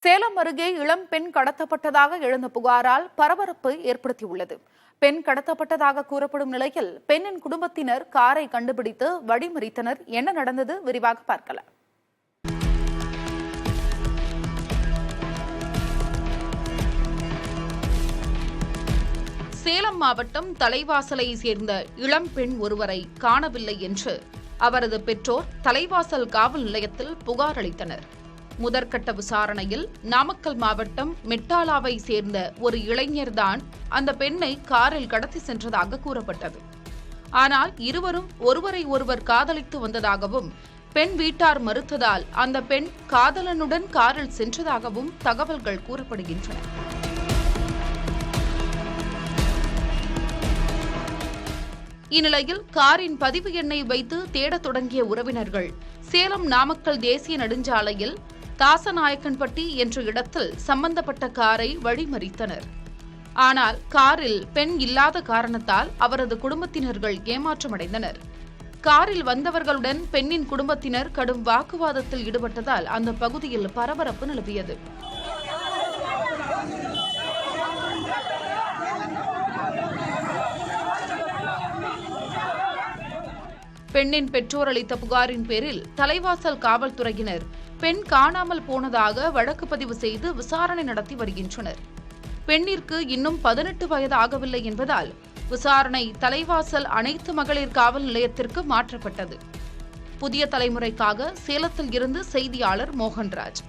சேலம் அருகே இளம் பெண் கடத்தப்பட்டதாக எழுந்த புகாரால் பரபரப்பு ஏற்படுத்தியுள்ளது. பெண் கடத்தப்பட்டதாக கூறப்படும் நிலையில் பெண்ணின் குடும்பத்தினர் காரை கண்டுபிடித்து வழிமறித்தனர். என்ன நடந்தது விரிவாக பார்க்கலாம். சேலம் மாவட்டம் தலைவாசலை சேர்ந்த இளம் பெண் ஒருவரை காணவில்லை என்று அவரது பெற்றோர் தலைவாசல் காவல் நிலையத்தில் புகார் அளித்தனர். முதற்கட்ட விசாரணையில் நாமக்கல் மாவட்டம் மெட்டாலாவை சேர்ந்த ஒரு இளைஞர்தான் அந்த பெண்ணை காரில் கடத்தி சென்றதாக கூறப்பட்டது. ஆனால் இருவரும் ஒருவரை ஒருவர் காதலித்து வந்ததாகவும் பெண் வீட்டார் மறுத்ததால் அந்த பெண் காதலனுடன் காரில் சென்றதாகவும் தகவல்கள் கூறப்படுகின்றன. இந்நிலையில் காரின் பதிவு எண்ணை வைத்து தேடத் தொடங்கிய உறவினர்கள் சேலம் நாமக்கல் தேசிய நெடுஞ்சாலையில் தாசநாயக்கன்பட்டி என்ற இடத்தில் சம்பந்தப்பட்ட காரை வழிமறித்தனர். ஆனால் காரில் பெண் இல்லாத காரணத்தால் அவரது குடும்பத்தினர்கள் ஏமாற்றமடைந்தனர். காரில் வந்தவர்களுடன் பெண்ணின் குடும்பத்தினர் கடும் வாக்குவாதத்தில் ஈடுபட்டதால் அந்த பகுதியில் பரபரப்பு நிலவியது. பெண்ணின் பெற்றோர் அளித்த புகாரின் பேரில் தலைவாசல் காவல்துறையினர் பெண் காணாமல் போனதாக வழக்கு பதிவு செய்து விசாரணை நடத்தி வருகின்றனர். பெண்ணிற்கு இன்னும் 18 வயது ஆகவில்லை என்பதால் விசாரணை தலைவாசல் அனைத்து மகளிர் காவல் நிலையத்திற்கு மாற்றப்பட்டது. புதிய தலைமுறைக்காக சேலத்தில் இருந்து செய்தியாளர் மோகன்ராஜ்.